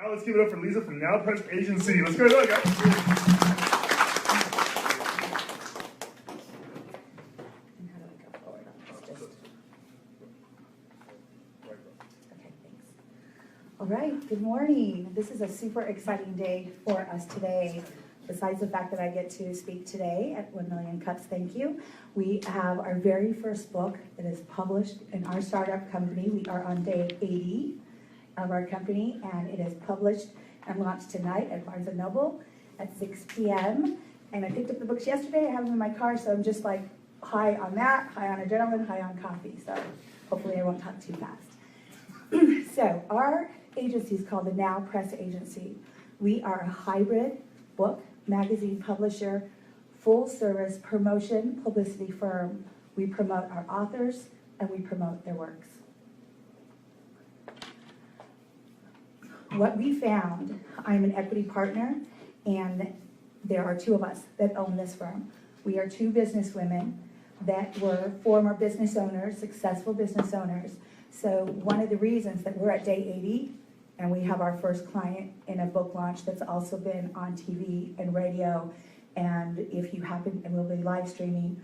Now let's give it up for Liza from Now Press Agency. Let's go, guys. All right, good morning. This is a super exciting day for us today. Besides the fact that I get to speak today at 1 Million Cups, thank you. We have our very first book that is published in our startup company. We are on day 80 of our company, and it is published and launched tonight at Barnes & Noble at 6 p.m. And I picked up the books yesterday. I have them in my car, so I'm just like high on that, high on adrenaline, high on coffee. So hopefully I won't talk too fast. So our agency is called the Now Press Agency. We are a hybrid book, magazine publisher, full service promotion publicity firm. We promote our authors and we promote their works. What we found, I'm an equity partner, and there are two of us that own this firm. We are two business women that were former business owners, successful business owners. So one of the reasons that we're at day 80 and we have our first client in a book launch that's also been on TV and radio, and if you happen, and we'll be live streaming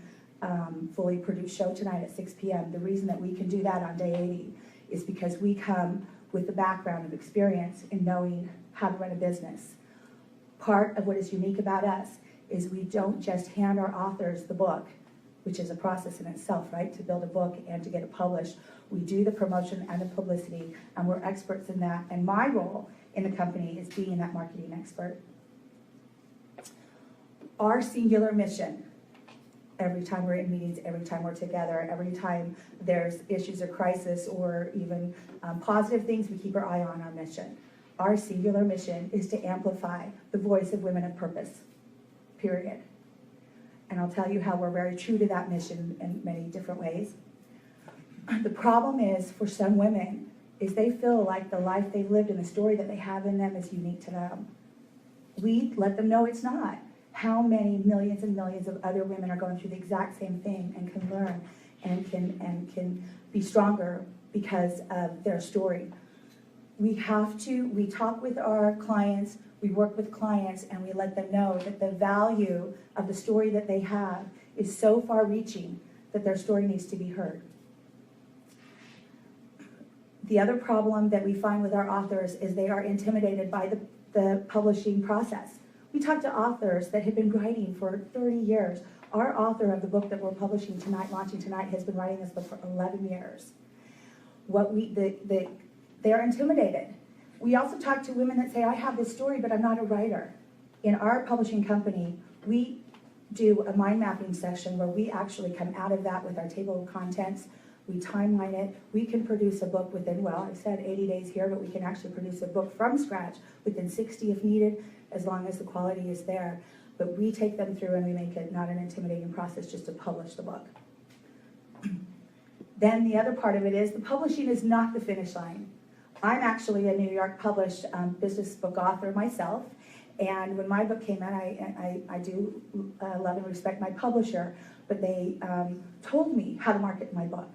fully produced show tonight at 6 p.m. The reason that we can do that on day 80 is because we come with the background of experience in knowing how to run a business. Part of what is unique about us is we don't just hand our authors the book, which is a process in itself, right, to build a book and to get it published. We do the promotion and the publicity, and we're experts in that. And my role in the company is being that marketing expert. Our singular mission, every time we're in meetings, every time we're together, every time there's issues or crisis or even positive things, we keep our eye on our mission. Our singular mission is to amplify the voice of women of purpose, period. And I'll tell you how we're very true to that mission in many different ways. The problem is, for some women, is they feel like the life they've lived and the story that they have in them is unique to them. We let them know it's not. How many millions and millions of other women are going through the exact same thing and can learn and can be stronger because of their story. We talk with our clients, we work with clients, and we let them know that the value of the story that they have is so far reaching that their story needs to be heard. The other problem that we find with our authors is they are intimidated by the publishing process. We talk to authors that have been writing for 30 years. Our author of the book that we're publishing tonight, launching tonight, has been writing this book for 11 years. They are intimidated. We also talk to women that say, I have this story, but I'm not a writer. In our publishing company, we do a mind mapping session where we actually come out of that with our table of contents. We timeline it. We can produce a book within, well, I said 80 days here, but we can actually produce a book from scratch within 60 if needed, as long as the quality is there. But we take them through and we make it not an intimidating process just to publish the book. Then the other part of it is the publishing is not the finish line. I'm actually a New York published business book author myself, and when my book came out, I do love and respect my publisher, but they told me how to market my book.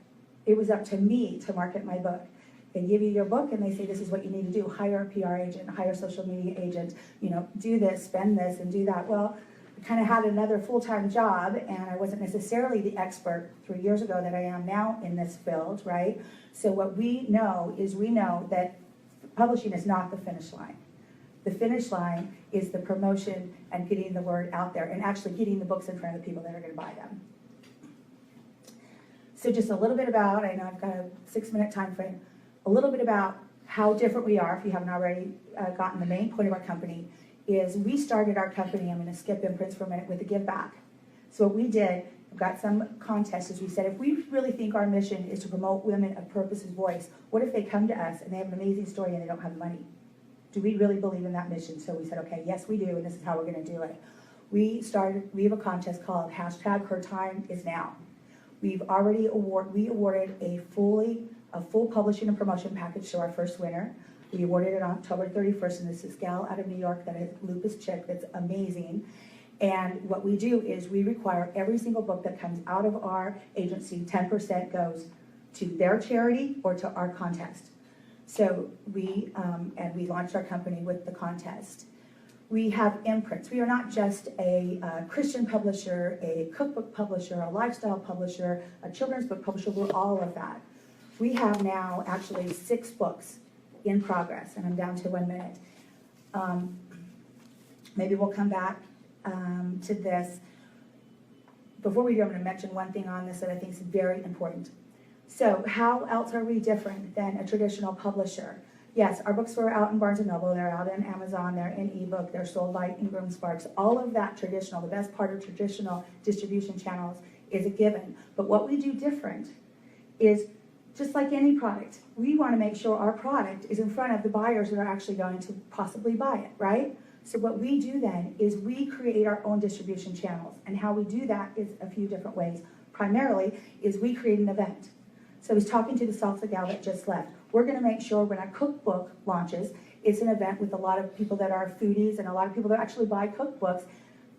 It was up to me to market my book. They give you your book and they say, this is what you need to do. Hire a PR agent, hire a social media agent, do this, spend this, and do that. Well, I kind of had another full-time job, and I wasn't necessarily the expert 3 years ago that I am now in this field, right? So what we know is we know that publishing is not the finish line. The finish line is the promotion and getting the word out there and actually getting the books in front of the people that are going to buy them. So just a little bit about, I know I've got a 6-minute time frame, a little bit about how different we are, if you haven't already gotten the main point of our company, is we started our company, I'm going to skip imprints for a minute, with a give back. So what we did, we've got some contests, as we said, if we really think our mission is to promote women of purpose's voice, what if they come to us and they have an amazing story and they don't have money? Do we really believe in that mission? So we said, okay, yes we do, and this is how we're going to do it. We have a contest called #HerTimeIsNow. We awarded a full publishing and promotion package to our first winner. We awarded it on October 31st, and this is a gal out of New York that is a lupus chick that's amazing. And what we do is we require every single book that comes out of our agency, 10% goes to their charity or to our contest. So we launched our company with the contest. We have imprints. We are not just a Christian publisher, a cookbook publisher, a lifestyle publisher, a children's book publisher. We're all of that. We have now actually 6 books in progress, and I'm down to 1 minute. Maybe we'll come back to this. Before we do, I'm going to mention one thing on this that I think is very important. So how else are we different than a traditional publisher? Yes, our books are out in Barnes & Noble, they're out in Amazon, they're in ebook, they're sold by Ingram Sparks. All of that traditional, the best part of traditional distribution channels is a given. But what we do different is, just like any product, we want to make sure our product is in front of the buyers that are actually going to possibly buy it, right? So what we do then is we create our own distribution channels. And how we do that is a few different ways. Primarily is we create an event. So I was talking to the salsa gal that just left. We're going to make sure when our cookbook launches, it's an event with a lot of people that are foodies and a lot of people that actually buy cookbooks.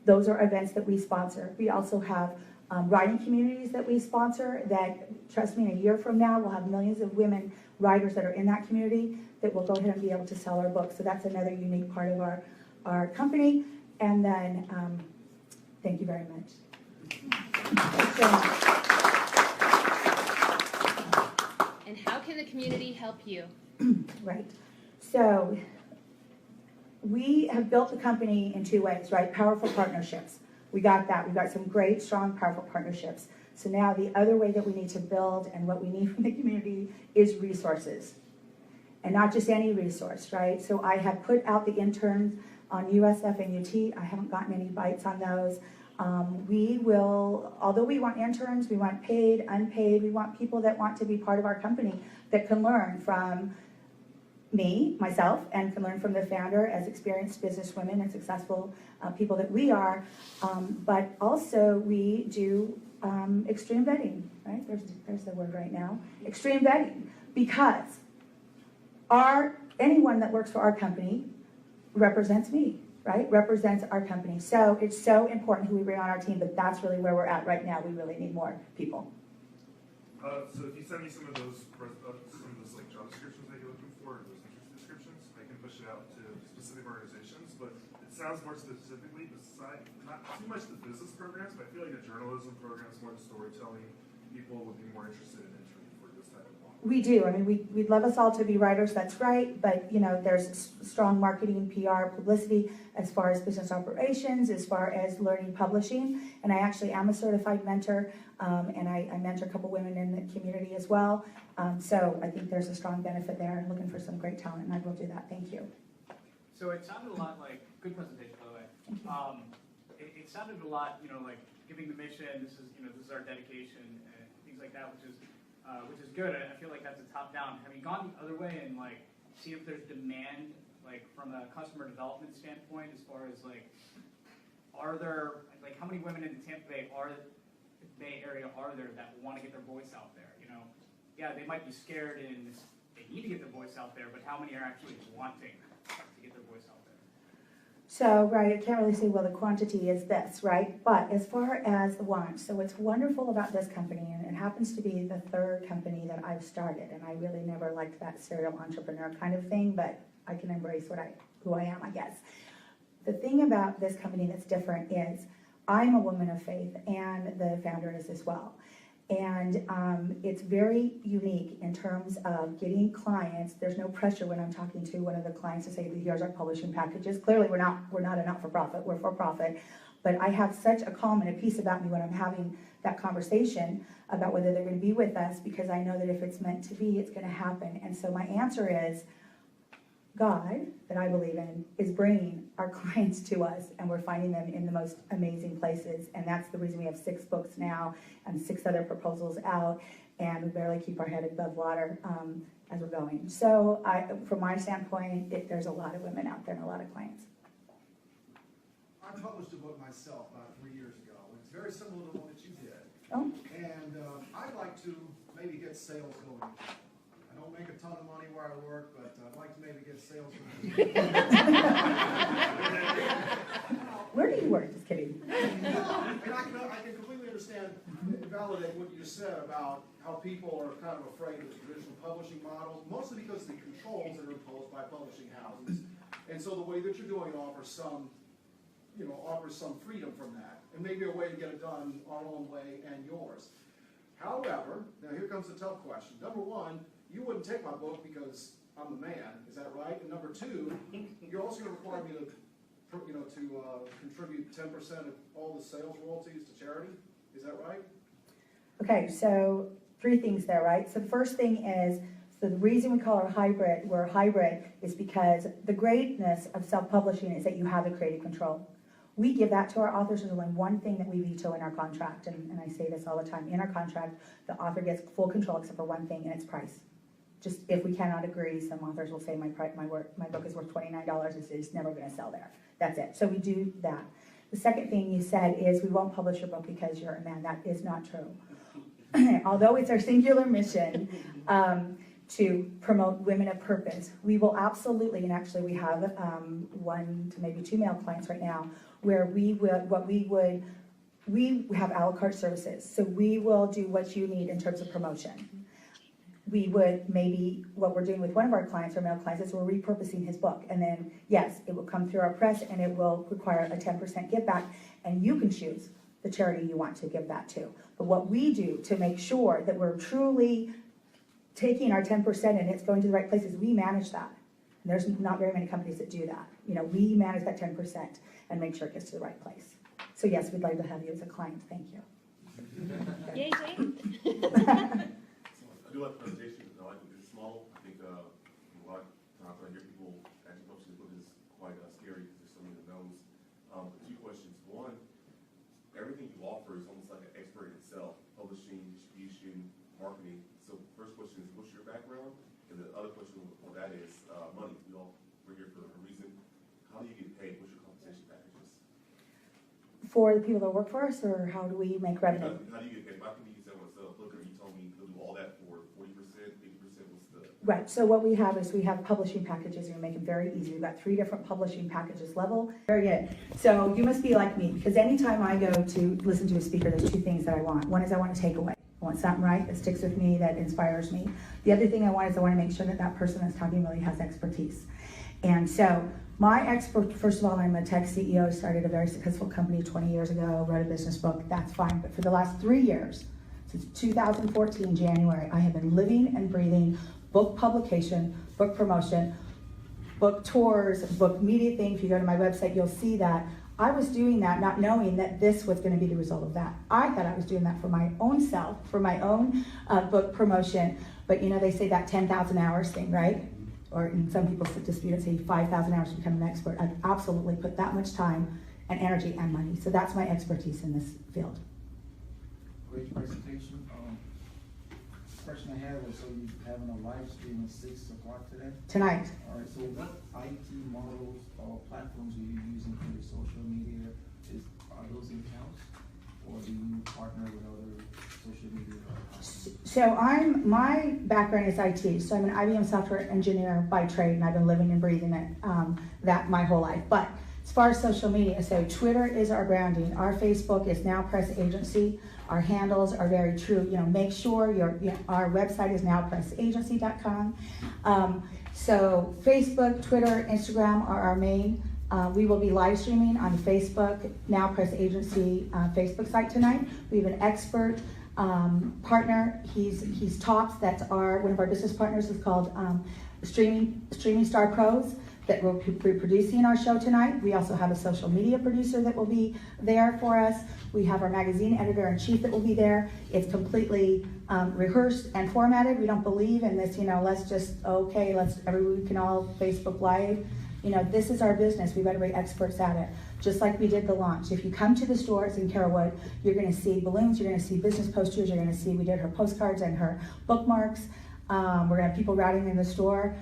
Those are events that we sponsor. We also have writing communities that we sponsor that, trust me, in a year from now, we'll have millions of women writers that are in that community that will go ahead and be able to sell our books. So that's another unique part of our company. And then, thank you very much. And how can the community help you? Right. So we have built the company in 2 ways, right? Powerful partnerships. We got that. We got some great, strong, powerful partnerships. So now the other way that we need to build and what we need from the community is resources. And not just any resource, right? So I have put out the interns on USF and UT. I haven't gotten any bites on those. We will, although we want interns, we want paid, unpaid, we want people that want to be part of our company that can learn from me, myself, and can learn from the founder as experienced businesswomen and successful people that we are. But also we do extreme vetting, right? There's the word right now. Extreme vetting, because anyone that works for our company represents me, right? Represents our company. So it's so important who we bring on our team, but that's really where we're at right now. We really need more people. So if you send me some of those like job descriptions that you're looking for, or those interest descriptions, I can push it out to specific organizations. But it sounds more specifically beside not too much the business programs, but I feel like the journalism programs, more the storytelling, people would be more interested in entering for this type of law. We do. I mean, we'd love us all to be writers. That's right. But you know, there's strong marketing, PR, publicity as far as business operations, as far as learning publishing. And I actually am a certified mentor, and I mentor a couple women in the community as well. So I think there's a strong benefit there. I'm looking for some great talent, and I will do that. Thank you. So it sounded a lot like, good presentation, by the way. It sounded a lot, you know, like giving the mission. This is our dedication, and things like that, which is good. I feel like that's a top down. Have you gone the other way and like see if there's demand, like from a customer development standpoint, as far as like, are there like how many women in the Tampa Bay area are there that want to get their voice out there? You know, yeah, they might be scared and they need to get their voice out there, but how many are actually wanting to get their voice out there? So, right, I can't really say, well, the quantity is this, right? But as far as the want, so what's wonderful about this company, and it happens to be the 3rd company that I've started, and I really never liked that serial entrepreneur kind of thing, but I can embrace who I am, I guess. The thing about this company that's different is I'm a woman of faith, and the founder is as well. And it's very unique in terms of getting clients. There's no pressure when I'm talking to one of the clients to say, here's our publishing packages. Clearly, we're not a not-for-profit, we're for-profit. But I have such a calm and a peace about me when I'm having that conversation about whether they're going to be with us, because I know that if it's meant to be, it's going to happen. And so my answer is, God, that I believe in, is bringing our clients to us, and we're finding them in the most amazing places. And that's the reason we have 6 books now and 6 other proposals out, and we barely keep our head above water as we're going. So from my standpoint, there's a lot of women out there and a lot of clients. I published a book myself about 3 years ago. It's very similar to the one that you did. Oh. And I'd like to maybe get sales going. I don't make a ton of money where I work, but I'd like to maybe get sales going. Where do you work? Just kidding. And I can completely understand validate what you just said about how people are kind of afraid of the traditional publishing models, mostly because of the controls that are imposed by publishing houses. And so the way that you're doing offers some, offers some freedom from that, and maybe a way to get it done our own way and yours. However, now here comes the tough question. Number one, you wouldn't take my book because I'm the man, is that right? And number two, you're also going to require me to contribute 10% of all the sales royalties to charity, is that right? Okay, so 3 things there, right? So the first thing is, so the reason we call we're hybrid, is because the greatness of self-publishing is that you have the creative control. We give that to our authors. There's only one thing that we veto in our contract, and I say this all the time. In our contract, the author gets full control except for one thing, and it's price. Just if we cannot agree, some authors will say my book is worth $29, it's never going to sell there. That's it. So we do that. The second thing you said is we won't publish your book because you're a man. That is not true. Although it's our singular mission to promote women of purpose, we will absolutely, and actually we have 1 to maybe 2 male clients right now, where we have a la carte services. So we will do what you need in terms of promotion. We would maybe, what we're doing with one of our clients, our male clients, is we're repurposing his book. And then, yes, it will come through our press and it will require a 10% give back. And you can choose the charity you want to give that to. But what we do to make sure that we're truly taking our 10% and it's going to the right places, we manage that. And there's not very many companies that do that. We manage that 10% and make sure it gets to the right place. So yes, we'd like to have you as a client. Thank you. Yay, Jane. I do like the presentation. I like it. It's small. I think a lot of times I hear people actually publishing this book is quite scary because there's so many unknowns. 2 questions. One, everything you offer is almost like an expert in itself: publishing, distribution, marketing. So first question is, what's your background? And the other question on that is money. We're here for a reason. How do you get paid? What's your compensation packages? For the people that work for us, or how do we make revenue? How do you get paid? If I can be someone sell a book, or you told me to do all that for 40%, 50%, what's the... Right, so what we have is we have publishing packages, and we make them very easy. We've got 3 different publishing packages level. Very good. So you must be like me, because anytime I go to listen to a speaker, there's 2 things that I want. One is I want to take away. I want something right that sticks with me, that inspires me. The other thing I want is I want to make sure that that person that's talking really has expertise. And so my expert, first of all, I'm a tech CEO, started a very successful company 20 years ago, wrote a business book, that's fine. But for the last 3 years, since 2014, January, I have been living and breathing book publication, book promotion, book tours, book media thing. If you go to my website, you'll see that. I was doing that not knowing that this was going to be the result of that. I thought I was doing that for my own self, for my own book promotion. But they say that 10,000 hours thing, right? Or in some people dispute it, say 5,000 hours to become an expert. I've absolutely put that much time and energy and money. So that's my expertise in this field. Great presentation. Question I had was, so you're having a live stream at 6 o'clock today? Tonight. All right, so what IT models or platforms are you using for your social media? Are those in-house, or do you partner with other social media companies? So my background is IT. So I'm an IBM software engineer by trade, and I've been living and breathing it that my whole life. But as far as social media, so Twitter is our branding. Our Facebook is Now Press Agency. Our handles are very true. Make sure our website is nowpressagency.com. So Facebook, Twitter, Instagram are our main. We will be live streaming on Facebook, Now Press Agency Facebook site tonight. We have an expert partner. He's Tops. That's one of our business partners is called Streaming Star Pros, that will be producing our show tonight. We also have a social media producer that will be there for us. We have our magazine editor-in-chief that will be there. It's completely rehearsed and formatted. We don't believe in this, we can all Facebook Live. This is our business. We've got to be experts at it. Just like we did the launch. If you come to the stores in Carrollwood, you're going to see balloons, you're going to see business posters, you're going to see, we did her postcards and her bookmarks. We're going to have people routing in the store.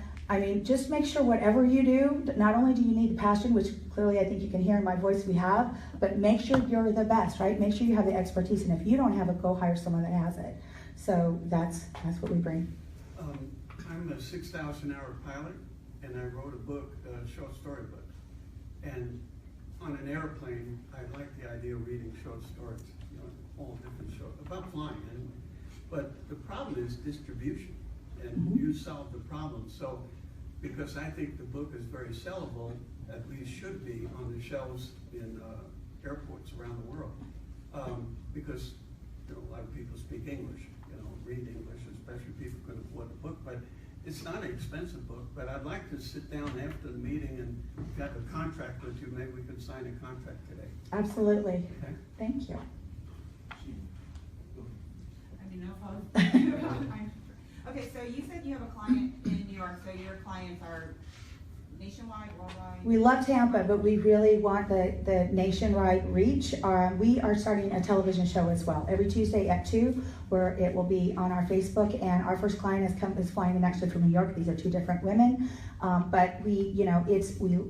Just make sure whatever you do, not only do you need the passion, which clearly I think you can hear in my voice we have, but make sure you're the best, right? Make sure you have the expertise, and if you don't have it, go hire someone that has it. So that's what we bring. I'm a 6,000-hour pilot, and I wrote a book, a short story book. And on an airplane, I like the idea of reading short stories. all different shows, about flying. But the problem is distribution, and you solve the problem. So, because I think the book is very sellable, at least should be on the shelves in airports around the world. Because a lot of people speak English, read English, especially people who can afford the book. But it's not an expensive book. But I'd like to sit down after the meeting and get a contract with you. Maybe we can sign a contract today. Absolutely. Okay? Thank you. Okay, so you said you have a client in New York, so your clients are nationwide, worldwide? We love Tampa, but we really want the nationwide reach. We are starting a television show as well, every Tuesday at 2, where it will be on our Facebook, and our first client is flying in actually from New York. These are 2 different women. But we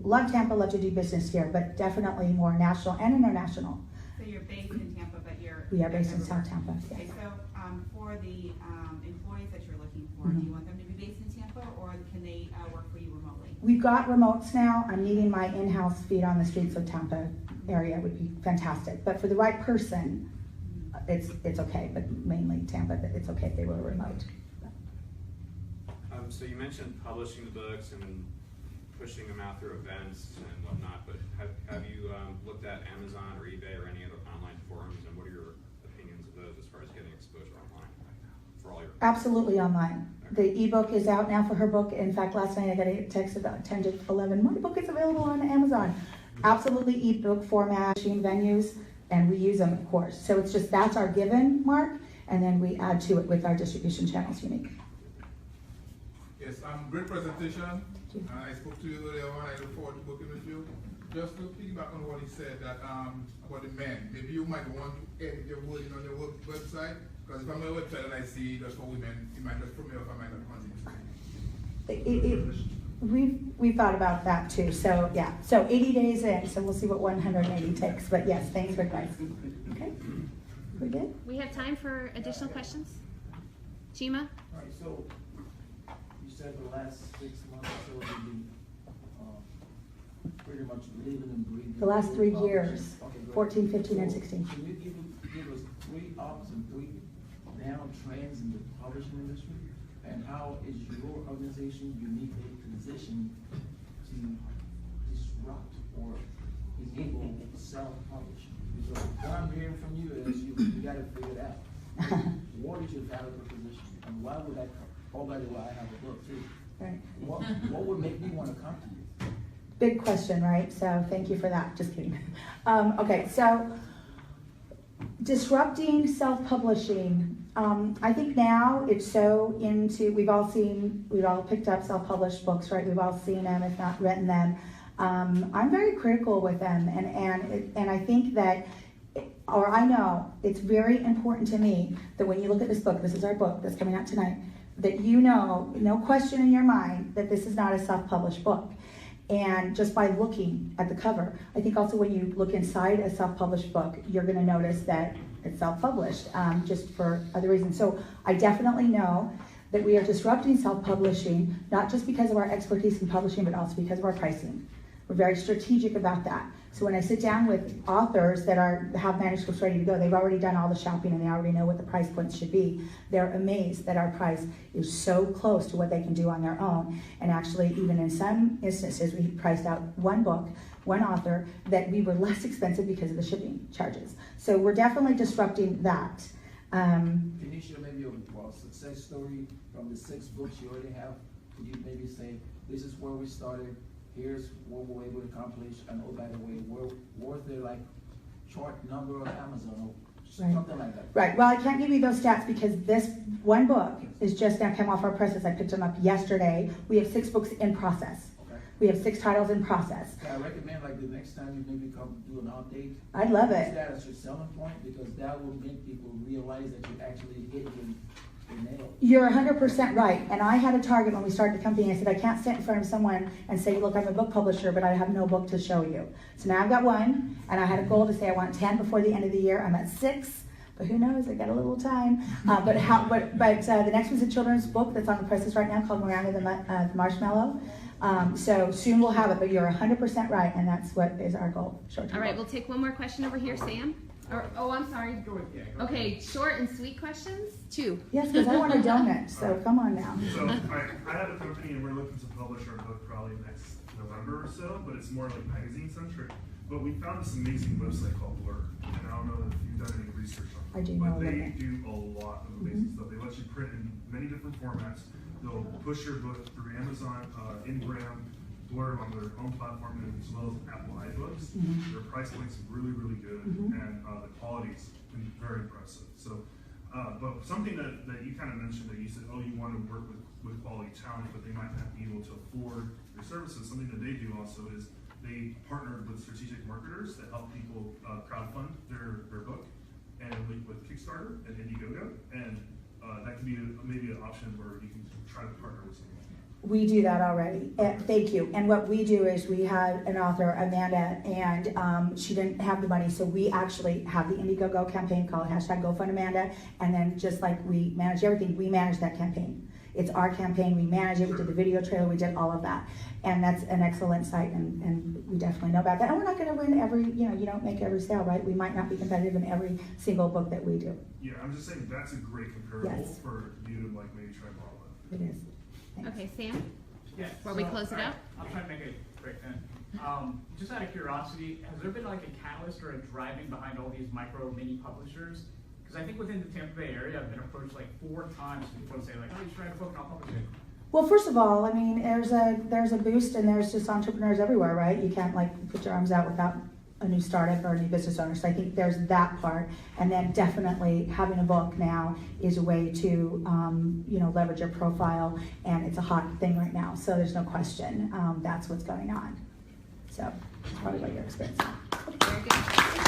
love Tampa, love to do business here, but definitely more national and international. So you're based in Tampa, but We are based in everywhere. South Tampa, yes. Okay, so for the employees that you're looking for, do you want them to be based in Tampa, or can they work for you remotely? We've got remotes now. I'm needing my in-house feet on the streets of Tampa area would be fantastic. But for the right person, it's okay, but mainly Tampa, it's okay if they were remote. So you mentioned publishing the books and pushing them out through events and whatnot, but have you looked at Amazon or eBay or any other online forums, and what are your opinions of those as far as getting exposure online for all your? Absolutely online. The ebook is out now for her book. In fact, last night I got a text about 10 to 11. My book is available on Amazon. Absolutely ebook format, venues, and we use them, of course. So it's just, that's our given, Mark, and then we add to it with our distribution channels unique. Yes, great presentation. I spoke to you earlier on. I look forward to working with you. Just to piggyback on what he said that about the men, maybe you might want to edit your wording on your website, because if I'm on your website and I see just for women, it might just put me off. I might not continue. We've thought about that too. So yeah, so 80 days in, so we'll see what 180 takes. But yes, thanks for advice. Okay, we good? We have time for additional questions. Chima? All right, so you said the last 6 months or so you've been pretty much living and breathing. The last 3 years, Okay, great. 14, 15, and 16. Can you give us 3 ups and 3 down trends in the publishing industry? And how is your organization uniquely positioned to disrupt or enable self-publishing? Because what I'm hearing from you is you got to figure it out. What is your valuable position? And why would I come? Oh, by the way, I have a book too. Right. What would make me want to come to you? Big question, right? So thank you for that. Just kidding. Okay, so disrupting self-publishing. I think now it's so into, we've all picked up self-published books, right? We've all seen them, if not written them. I'm very critical with them, and I think that, or I know it's very important to me that when you look at this book, this is our book that's coming out tonight, that you know, no question in your mind that this is not a self-published book. And just by looking at the cover, I think also when you look inside a self-published book, you're going to notice that it's self-published, just for other reasons. So I definitely know that we are disrupting self-publishing, not just because of our expertise in publishing, but also because of our pricing. We're very strategic about that. So when I sit down with authors that have manuscripts ready to go, they've already done all the shopping and they already know what the price points should be. They're amazed that our price is so close to what they can do on their own. And actually, even in some instances, we priced out one book, one author, that we were less expensive because of the shipping charges. So we're definitely disrupting that. Can you share maybe a success story from the 6 books you already have? Could you maybe say, this is where we started, here's what we were able to accomplish, and oh, by the way, was there like chart number on Amazon or something like that? Right, well, I can't give you those stats because this one book is just now came off our presses. I picked them up yesterday. We have 6 books in process. Okay. We have 6 titles in process. I recommend like the next time you maybe come do an update. I'd love Use it. that as your selling point, because that will make people realize that you actually hit the nail. You're 100% right. And I had a target when we started the company. I said, I can't sit in front of someone and say, look, I'm a book publisher, but I have no book to show you. So now I've got 1, and I had a goal to say I want 10 before the end of the year. I'm at 6, but who knows? I got a little time. But the next one's a children's book that's on the presses right now called Miranda the Marshmallow. So soon we'll have it, but you're 100% right, and that's what is our goal. All right, we'll take one more question over here, Sam. Oh, I'm sorry. Go with, yeah. Go Okay, short and sweet questions? 2. Yes, because I want a donut, so come on now. So I have a company and we're looking to publish our book probably next November or so, but it's more like magazine centric. But we found this amazing website called Blur, and I don't know if you've done any research on it. I do know But they Blur. do a lot of amazing stuff. They let you print in many different formats. They'll push your book through Amazon, Ingram, Blur on their own platform, as well as Apple iBooks. Their price point's really, really good, and the quality's been very impressive. So, but something that you kind of mentioned, that you said, oh, you want to work with quality talent, but they might not be able to afford your services. Something that they do also is they partnered with strategic marketers that help people crowdfund their book, and with Kickstarter and Indiegogo, and that can be maybe an option where you can try to partner with someone. We do that already. Thank you. And what we do is we had an author, Amanda, and she didn't have the money, so we actually have the Indiegogo campaign called #GoFundAmanda, and then just like we manage everything, we manage that campaign. It's our campaign, we manage it, we did the video trailer, we did all of that. And that's an excellent site, and we definitely know about that. And we're not gonna win every, you don't make every sale, right? We might not be competitive in every single book that we do. Yeah, I'm just saying that's a great comparable Yes. for you to like maybe try and model that. It is. Thanks. Okay, Sam? Yeah. Before we close it out? I'll try to make it quick then. Just out of curiosity, has there been like a catalyst or a driving behind all these micro mini publishers? Because I think within the Tampa Bay area, I've been approached like 4 times from people to say like, oh, you should write a book and I'll publish it. Well, first of all, I mean, there's a boost, and there's just entrepreneurs everywhere, right? You can't like put your arms out without a new startup or a new business owner. So I think there's that part, and then definitely having a book now is a way to leverage your profile, and it's a hot thing right now. So there's no question that's what's going on. So that's probably what you're experiencing. Very good.